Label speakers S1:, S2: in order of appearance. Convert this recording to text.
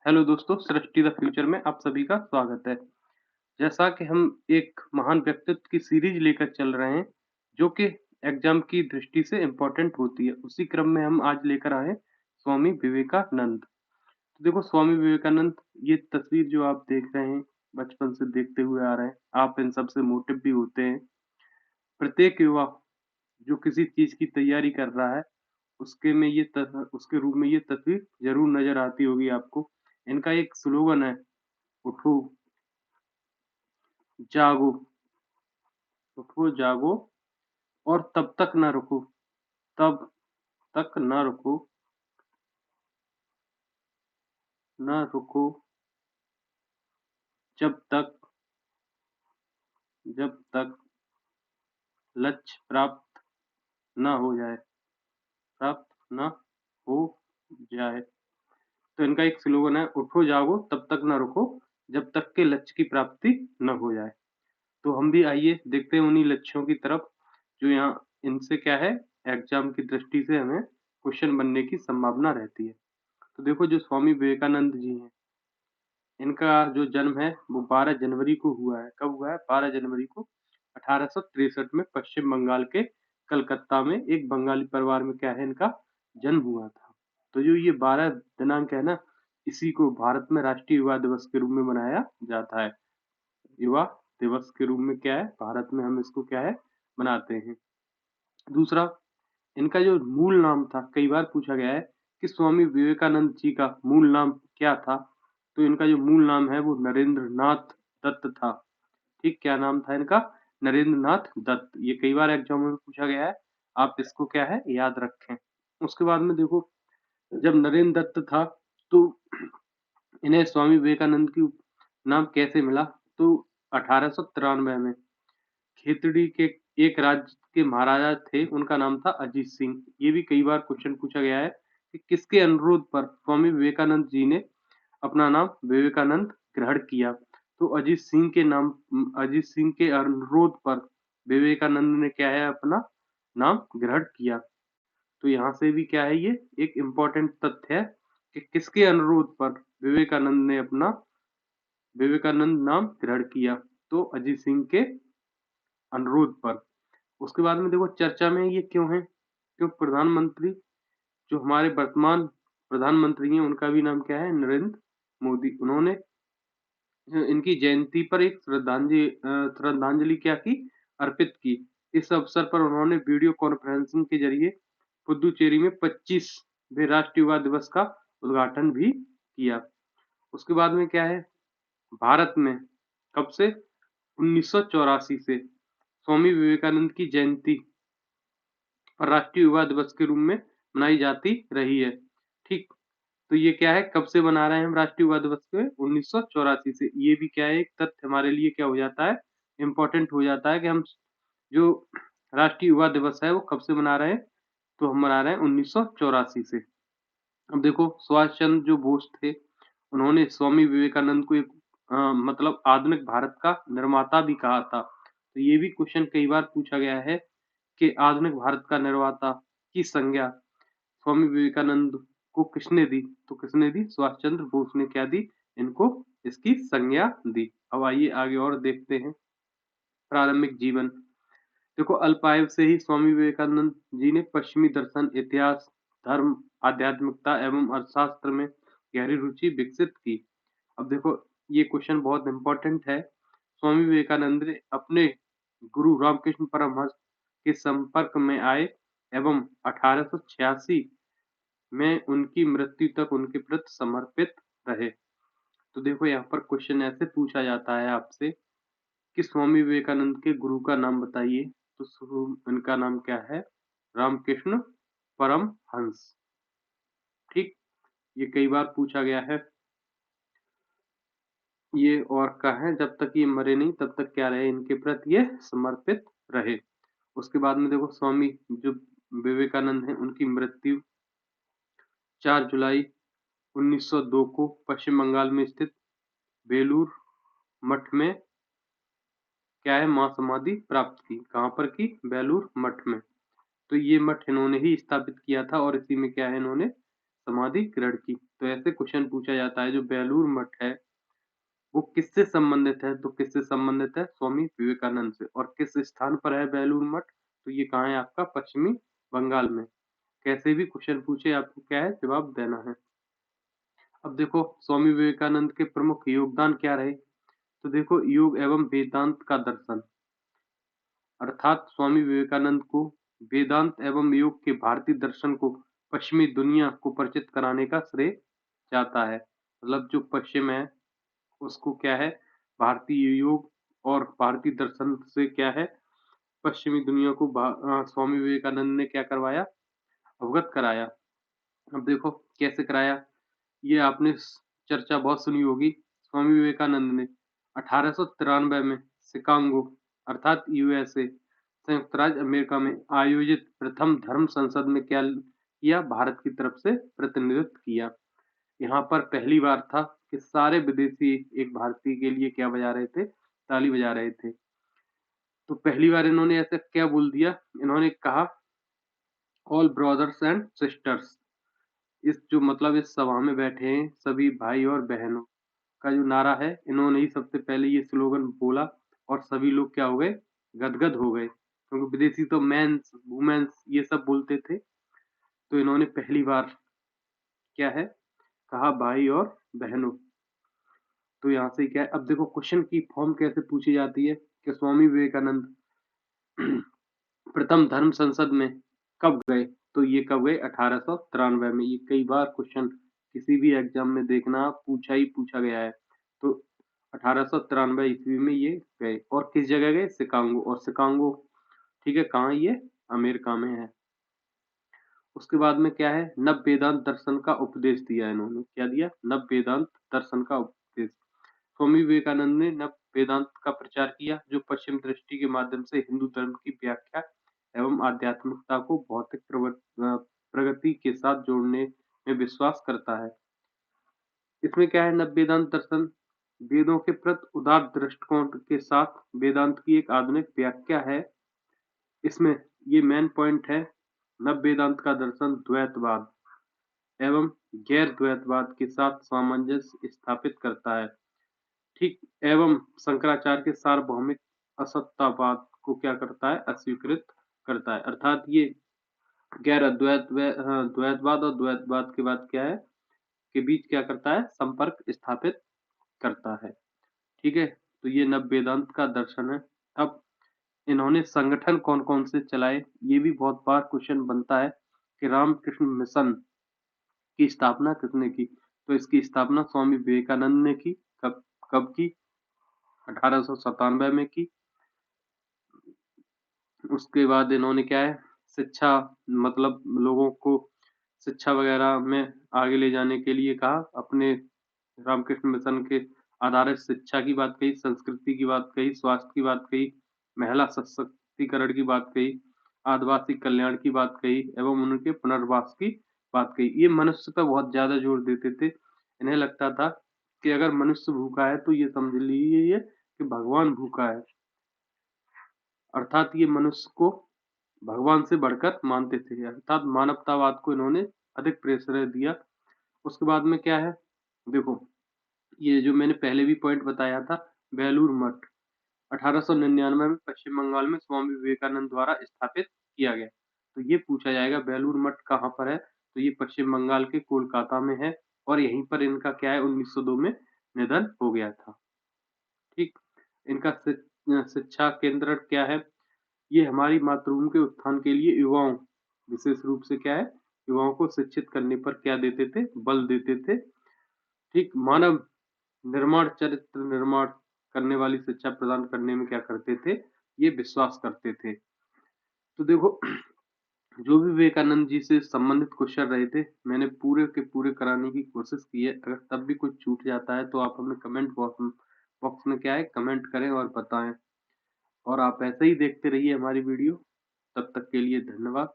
S1: Hello दोस्तों, सृष्टि the future में आप सभी का स्वागत है। जैसा कि हम एक महान व्यक्तित्व की सीरीज लेकर चल रहे हैं, जो कि एग्जाम की दृष्टि से इम्पोर्टेंट होती है। उसी क्रम में हम आज लेकर आए हैं स्वामी विवेकानंद। तो देखो स्वामी विवेकानंद, ये तस्वीर जो आप देख रहे हैं, बचपन से देखते हुए आ रहे हैं। आप इन सब से मोटिव भी होते हैं। प्रत्येक युवा जो किसी चीज़ की तैयारी कर रहा है, उसके रूप में ये तस्वीर ज़रूर नज़र आती होगी आपको। इनका एक स्लोगन है, उठो, जागो, उठो, जागो और तब तक ना रुको, तब तक ना रुको, ना रुको जब तक जब तक लक्ष्य ना हो जाए प्राप्त ना हो जाए। तो इनका एक स्लोगन है, उठो, जागो, तब तक ना रुको, जब तक के लक्ष्य की प्राप्ति न हो जाए। तो हम भी आइए देखते हैं उन्हीं लक्ष्यों की तरफ, जो यहाँ इनसे क्या है, एग्ज़ाम की दृष्टि से हमें क्वेश्चन बनने की संभावना रहती है। तो देखो जो स्वामी विवेकानंद जी हैं, इनका जो जन्म है वो 12 जनवरी को हुआ है। कब हुआ है? 12 जनवरी को 1863 में पश्चिम बंगाल के कलकत्ता में एक बंगाली परिवार में क्या है, इनका जन्म हुआ था। तो जो ये 12 दिनांक है ना, इसी को भारत में राष्ट्रीय युवा दिवस के रूप में मनाया जाता है। युवा दिवस के रूप में क्या है, भारत में हम इसको क्या है, मनाते हैं। दूसरा, इनका जो मूल नाम था, कई बार पूछा गया है कि स्वामी विवेकानंद जी का मूल नाम क्या था? तो इनका जो मूल नाम है वो नरेंद्र नाथ दत्त था। ठीक, क्या नाम था इनका? नरेंद्र नाथ दत्त। ये कई बार एग्ज़ाम में पूछा गया है, आप इसको क्या है, याद रखें। उसके बाद में देखो, जब नरेंद्र दत्त था, तो इन्हें स्वामी विवेकानंद की नाम कैसे मिला? तो 1893 में खेतड़ी के एक राज्य के महाराजा थे, उनका नाम था अजीत सिंह। ये भी कई बार क्वेश्चन पूछा गया है कि किसके अनुरोध पर स्वामी विवेकानंद जी ने अपना नाम विवेकानंद ग्रहण किया। तो अजीत सिंह के अनुरोध पर विवेकानंद ने क्या है, अपना नाम ग्रहण किया। तो यहाँ से भी क्या है, ये एक इम्पोर्टेंट तथ्य है कि किसके अनुरोध पर विवेकानंद नाम ग्रहण किया। तो अजीत सिंह के अनुरोध पर। उसके बाद में देखो चर्चा में ये क्यों है? क्यों प्रधानमंत्री, जो हमारे वर्तमान प्रधानमंत्री हैं, उनका भी नाम क्या है? नरेंद्र मोदी। उन्होंने इनकी जयंती पर एक श्रद्धांजलि क्या की? अर्पित की। इस अवसर पर उन्होंने वीडियो कॉन्फ्रेंसिंग के ज़रिए पुदुचेरी में 25वें राष्ट्रीय युवा दिवस का उद्घाटन भी किया। उसके बाद में क्या है, भारत में कब से? 1984 से स्वामी विवेकानंद की जयंती और राष्ट्रीय युवा दिवस के रूप में मनाई जाती रही है। ठीक, तो ये क्या है, कब से मना रहे हैं हम राष्ट्रीय युवा दिवस को? 1984 से। ये भी क्या है, एक तथ्य हमारे लिए क्या हो जाता है, इम्पोर्टेंट हो जाता है कि हम जो राष्ट्रीय युवा दिवस है वो कब से मना रहे हैं? तो हम मना रहे हैं 1984 से। अब देखो सुभाष चंद्र जो बोस थे, उन्होंने स्वामी विवेकानंद को एक मतलब आधुनिक भारत का निर्माता भी कहा था। तो ये भी क्वेश्चन कई बार पूछा गया है कि आधुनिक भारत का निर्माता की संज्ञा स्वामी विवेकानंद को किसने दी? तो किसने दी? सुभाष चंद्र बोस ने क्या दी? इनको इसकी संज्ञा दी। अब आइए आगे और देखते हैं प्रारंभिक जीवन। देखो अल्पायु से ही स्वामी विवेकानंद जी ने पश्चिमी दर्शन, इतिहास, धर्म, आध्यात्मिकता एवं अर्थशास्त्र में गहरी रुचि विकसित की। अब देखो ये क्वेश्चन बहुत इम्पोर्टेंट है। स्वामी विवेकानंद ने अपने गुरु रामकृष्ण परमहंस के संपर्क में आए एवं 1886 में उनकी मृत्यु तक उनके प्रति समर्पित रहे। तो देखो यहाँ पर क्वेश्चन ऐसे पूछा जाता है आपसे कि स्वामी विवेकानंद के गुरु का नाम बताइए। तो इनका नाम क्या है? रामकृष्ण परमहंस। ठीक, ये कई बार पूछा गया है। ये और का है, जब तक ये मरे नहीं तब तक क्या रहे, इनके प्रति ये समर्पित रहे। उसके बाद में देखो स्वामी जो विवेकानंद हैं, उनकी मृत्यु 4 जुलाई 1902 को पश्चिम बंगाल में स्थित बेलूर मठ में क्या है, महासमाधि प्राप्त की। कहाँ पर की? बेलूर मठ में। तो ये मठ इन्होंने ही स्थापित किया था और इसी में क्या है, इन्होंने समाधि ग्रहण की। तो ऐसे क्वेश्चन पूछा जाता है जो बेलूर मठ है वो किससे संबंधित है? तो किससे संबंधित है? स्वामी विवेकानंद से। और किस स्थान पर है बेलूर मठ? तो ये कहाँ है आपका? पश्चिमी बंगाल में। कैसे भी क्वेश्चन पूछे आपको क्या है? जवाब देना है। अब देखो स्वामी विवेकानंद के प्रमुख योगदान क्या रहे? तो देखो योग एवं वेदांत का दर्शन अर्थात स्वामी विवेकानंद को वेदांत एवं योग के भारतीय दर्शन को पश्चिमी दुनिया को परिचित कराने का श्रेय जाता है। मतलब जो पश्चिम है उसको क्या है भारतीय योग और भारतीय दर्शन से क्या है पश्चिमी दुनिया को स्वामी विवेकानंद ने क्या करवाया? अवगत कराया। अब देखो कैसे कराया? ये आपने चर्चा बहुत सुनी होगी। स्वामी विवेकानंद ने 1893 में शिकागो अर्थात यूएसए संयुक्त राज्य अमेरिका में आयोजित प्रथम धर्म संसद में क्या किया? भारत की तरफ से प्रतिनिधित्व किया। यहाँ पर पहली बार था कि सारे विदेशी एक भारतीय के लिए क्या बजा रहे थे? ताली बजा रहे थे। तो पहली बार इन्होंने ऐसा क्या बोल दिया? इन्होंने कहा ऑल ब्रदर्स एंड सिस्टर्स। इस जो मतलब इस सभा में बैठे हैं सभी भाई और बहनों का जो नारा है इन्होंने ही सबसे पहले ये स्लोगन बोला और सभी लोग क्या हो गए? गदगद हो गए। क्योंकि विदेशी तो मेंस, वुमेन्स ये सब बोलते थे। तो इन्होंने पहली बार क्या है? कहा भाई और बहनों। तो यहाँ से क्या है? अब देखो क्वेश्चन की फॉर्म कैसे पूछी जाती है कि स्वामी विवेकानंद प्रथम धर्म संसद में कब गए? तो ये कब गए? 1893 में। ये कई बार क्वेश्चन किसी भी एग्जाम में देखना पूछा ही पूछा गया है। तो 1893 ईस्वी में ये गए और किस जगह गए? शिकागो। और शिकागो ठीक है कहाँ ये? अमेरिका में है। उसके बाद में क्या है? नव वेदांत दर्शन का उपदेश दिया इन्होंने। क्या दिया? नव वेदांत दर्शन का उपदेश। स्वामी विवेकानंद ने नव वेदांत का प्रचार किया जो पश्चिम दृष्टि के माध्यम से हिंदू धर्म की व्याख्या एवं आध्यात्मिकता को भौतिक प्रगति के साथ जोड़ने में विश्वास करता है। इसमें क्या है? नव वेदांत दर्शन वेदों के प्रति उदार दृष्टिकोण के साथ वेदांत की एक आधुनिक व्याख्या है। इसमें ये मेन पॉइंट है नव वेदांत का दर्शन द्वैतवाद एवं गैर द्वैतवाद के साथ सामंजस्य स्थापित करता है। ठीक एवं शंकराचार्य के सार्वभौमिक असत्तावाद को क्या करता है? अस्वीकृत करता है। अर्थात ये गैर अद्वैत द्वैतवाद और द्वैतवाद के बाद क्या है? के बीच क्या करता है? संपर्क स्थापित करता है। ठीक है? तो ये नव वेदांत का दर्शन है। अब इन्होंने संगठन कौन-कौन से चलाए? ये भी बहुत बार क्वेश्चन बनता है कि रामकृष्ण मिशन की स्थापना किसने की? तो इसकी स्थापना स्वामी विवेकानंद ने की। कब कब की? 1897 में की। उसके बाद इन्होंने क्या है? शिक्षा मतलब लोगों को शिक्षा वगैरह में आगे ले जाने के लिए कहा। अपने रामकृष्ण मिशन के आधारित शिक्षा की बात कही, संस्कृति की बात कही, स्वास्थ्य की बात कही, महिला सशक्तिकरण की बात कही, आदिवासी कल्याण की बात कही एवं उनके पुनर्वास की बात कही। ये मनुष्य पे बहुत ज़्यादा जोर देते थे। इन्हें लगता था कि अगर मनुष्य भूखा है तो ये समझ लीजिए कि भगवान भूखा है। अर्थात ये मनुष्य को भगवान से बढ़कर मानते थे। अर्थात मानवतावाद को इन्होंने अधिक प्रेशर दिया। उसके बाद में क्या है? देखो ये जो मैंने पहले भी पॉइंट बताया था बेलूर मठ 1899 में पश्चिम बंगाल में स्वामी विवेकानंद द्वारा स्थापित किया गया। तो ये पूछा जाएगा बेलूर मठ कहाँ पर है? तो ये पश्चिम बंगाल के कोलकाता में है और यहीं पर इनका क्या है 1902 में निधन हो गया था। ठीक? इनका शिक्षा केंद्र क्या है? ये हमारी मातृभूमि के उत्थान के लिए युवाओं विशेष रूप से क्या है? युवाओं को शिक्षित करने पर क्या देते थे? बल देते थे। ठीक? मानव निर्माण, चरित्र निर्माण करने वाली शिक्षा प्रदान करने में क्या करते थे? ये विश्वास करते थे। तो देखो जो भी विवेकानंद जी से संबंधित क्वेश्चन रहे थे, मैंने पूरे के पूरे कराने की कोशिश की है। अगर तब भी कुछ छूट जाता है तो आप हमें कमेंट बॉक्स में क्या है कमेंट करें और बताएँ। और आप ऐसे ही देखते रहिए हमारी वीडियो। तब तक के लिए धन्यवाद।